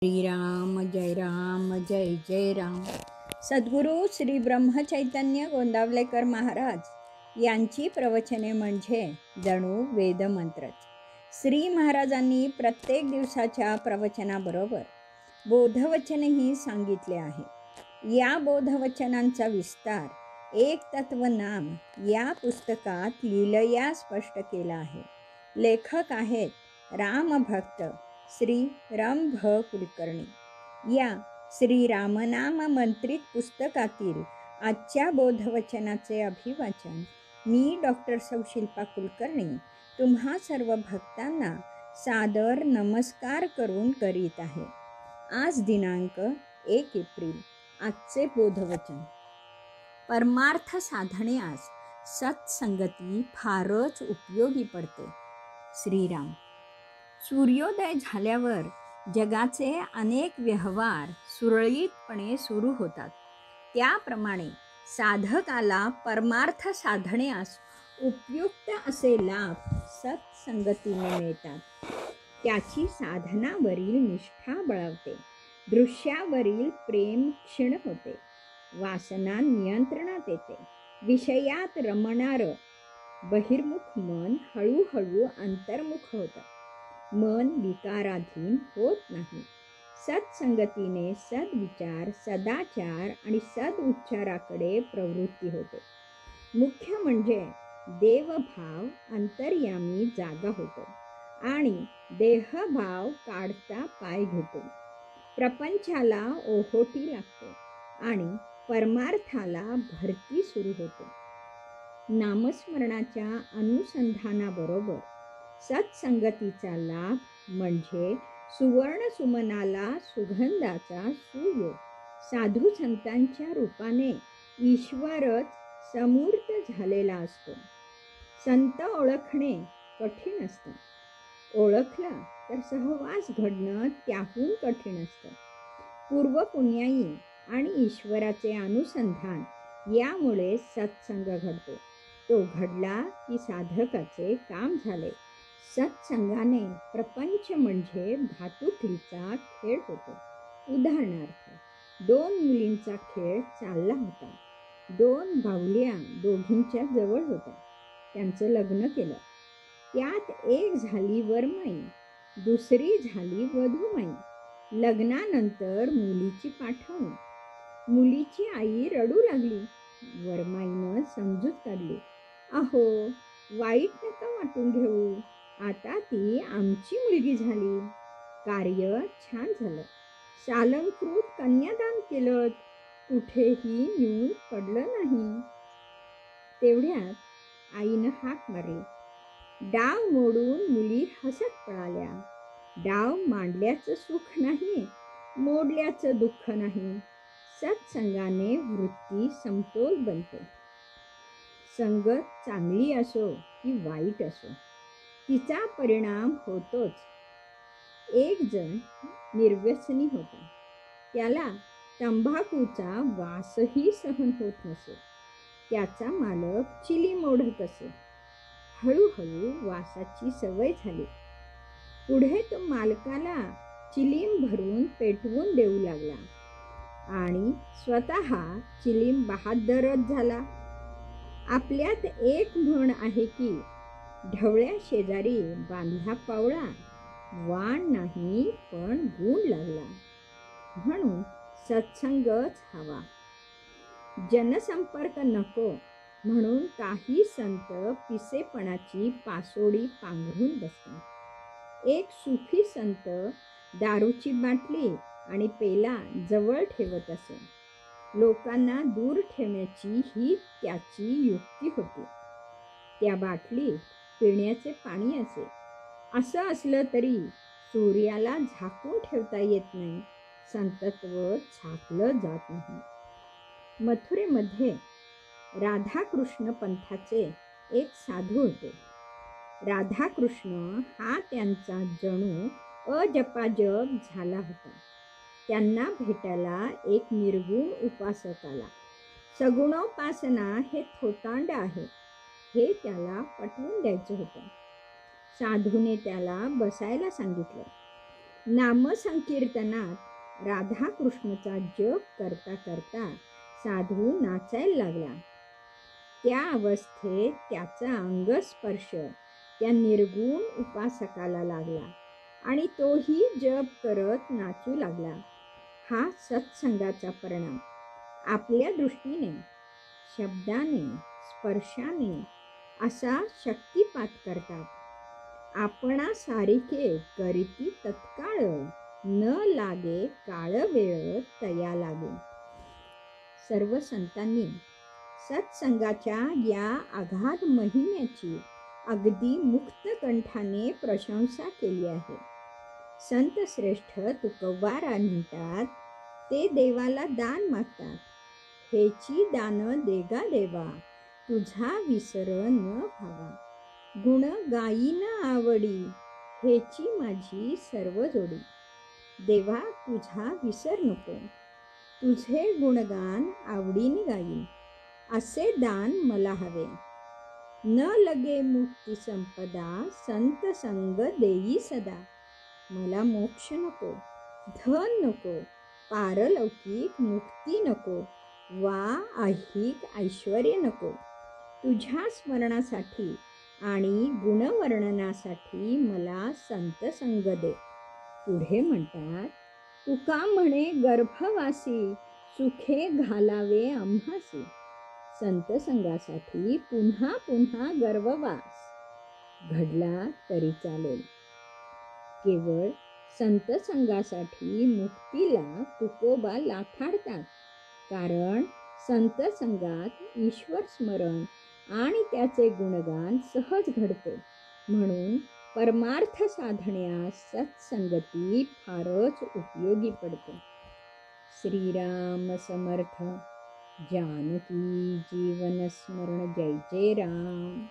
श्रीराम जय जय राम. सद्गुरू श्री ब्रह्मचैतन्य गोंदावलेकर महाराज यांची प्रवचने म्हणजे जणू वेदमंत्रच. श्री महाराजांनी प्रत्येक दिवसाच्या प्रवचनाबरोबर बोधवचनही सांगितले आहे. या बोधवचनांचा विस्तार एक तत्वनाम या पुस्तकात लीलया स्पष्ट केला आहे. लेखक आहेत रामभक्त श्री रंभ कुलकर्णी. या श्री रामनाम मंत्रित पुस्तकातील आजच्या बोधवचनाचे अभिवाचन मी डॉक्टर सौ शिल्पा कुलकर्णी तुम्हा सर्व भक्तांना सादर नमस्कार करून करीत आहे. आज दिनांक 1 एप्रिल. आजचे बोधवचन. परमार्थ साधण्यास सत्संगती फारच उपयोगी पडते. श्रीराम. सूर्योदय झाल्यावर जगाचे अनेक व्यवहार सुरळीतपणे सुरू होतात. त्याप्रमाणे साधकाला परमार्थ साधण्यास उपयुक्त असे लाभ सत्संगतीने मिळतात. त्याची साधनावरील निष्ठा बळावते, दृश्यावरील प्रेम क्षीण होते, वासना नियंत्रणात येते, विषयात रमणारं बहिर्मुख मन हळूहळू अंतर्मुख होतं, मन विकाराधीन होत नाही. सत्संगतीने सद्विचार, सदाचार आणि सदउच्चाराकडे प्रवृत्ती होते. मुख्य म्हणजे देवभाव अंतर्यामी जागा होतो आणि देहभाव काढता पाय घेतो. प्रपंचाला ओहोटी लागतो आणि परमार्थाला भरती सुरू होते. नामस्मरणाच्या अनुसंधानाबरोबर सत्संगतीचा लाभ म्हणजे सुवर्ण सुमनाला सुगंधाचा सुयोग. साधू संतांच्या रूपाने ईश्वरच समूर्त झालेला असतो. संत ओळखणे कठीण असतं, ओळखलं तर सहवास घडणं त्याहून कठीण असतं. पूर्वपुण्याई आणि ईश्वराचे अनुसंधान यामुळे सत्संग घडतो. तो घडला की साधकाचे काम झाले. सत्संगाने प्रपंच म्हणजे भातुकलीचा खेळ होतो. उदाहरणार्थ, 2 मुलींचा खेळ चालला होता. 2 बाहुल्या दोघींच्या जवळ होत्या. त्यांचं लग्न केलं. त्यात एक झाली वरमाई, दुसरी झाली वधूमाई. लग्नानंतर मुलीची पाठवणी. मुलीची आई रडू लागली. वरमाईनं समजूत काढली, अहो वाईट नका वाटून घेऊ, आता ती आमची मुलगी झाली. कार्य छान झालं. सालंकृत कन्यादान केलं, कुठेही न्यून पडलं नाही. तेवढ्यात आईनं हाक मारली. डाव मोडून मुली हसत पळाल्या. डाव मांडल्याचं सुख नाही, मोडल्याचं दुःख नाही. सत्संगाने वृत्ती समतोल बनते. संगत चांगली असो की वाईट असो, तिचा परिणाम होतोच. एक जण निर्व्यसनी होता. त्याला तंबाखूचा वासही सहन होत नसे. त्याचा मालक चिलीम ओढत असे. हळूहळू वासाची सवय झाली. पुढे तो मालकाला चिलीम भरून पेटवून देऊ लागला आणि स्वतः चिलीम बहादरच झाला. आपल्यात एक म्हण आहे की, ढवळ्या शेजारी बांधला पावळा, वाण नाही पण गुण लागला. म्हणून सत्संगच हवा. जनसंपर्क नको म्हणून काही संत पिसेपणाची पासोडी पांघरून बसतात. एक सुफी संत दारूची बाटली आणि पेला जवळ ठेवत असे. लोकांना दूर ठेवण्याची ही त्याची युक्ती होती. त्या बाटलीत पिण्याचे पाणी असे. असं असलं तरी सूर्याला झाकून ठेवता येत नाही, संतत्व झाकलं जात नाही. मथुरेमध्ये राधाकृष्ण पंथाचे एक साधू होते. राधाकृष्ण हा त्यांचा जणू अजपाजप झाला होता. त्यांना भेटायला एक निर्गुण उपासक आला. सगुणोपासना हे थोतांड आहे हे त्याला पटवून द्यायचं होतं. साधूने त्याला बसायला सांगितलं. नामसंकीर्तनात राधाकृष्णचा जप करता करता साधू नाचायला लागला. त्या अवस्थेत त्याचा अंगस्पर्श त्या निर्गुण उपासकाला लागला आणि तोही जप करत नाचू लागला. हा सत्संगाचा परिणाम. आपल्या दृष्टीने, शब्दाने, स्पर्शाने असा शक्तिपात करतात. आपणा सारिखे करीती तत्काळ, न लागे काळ वेळ तया लागे. सर्व संतांनी सत्संगाच्या या अगाध महिम्याची अगदी मुक्त कंठाने प्रशंसा केली आहे. संत श्रेष्ठ तुकोबाराय म्हणतात, ते देवाला दान मागतात. हेची दान देगा देवा, तुझा विसर न व्हावा. गुण गायीन आवडी, हेची माझी सर्व जोडी. देवा तुझा विसर नको, तुझे गुणगान आवडीने गाईन. असे दान मला हवे. न लगे मुक्ती संपदा, संत संग देई सदा. मला मोक्ष नको, धन नको, पारलौकिक मुक्ती नको, वा ऐहिक ऐश्वर्य नको. तुझ्या स्मरणासाठी आणि गुणवर्णनासाठी मला संत संग दे. पुढे म्हणतात, तुका म्हणे गर्भवासी, सुखे घालावे आम्हासी. संत संगासाठी पुन्हा पुन्हा गर्भवास घडला तरी चालेल. केवळ संत संगासाठी मुक्तीला तुकोबा लाथाडतात. कारण संत संगात ईश्वर स्मरण आणि त्याचे गुणगान सहज घडते. म्हणून परमार्थ साधण्यास सत्संगती फारच उपयोगी पडते. श्रीराम समर्थ. जानकी जीवन स्मरण. जय जय राम.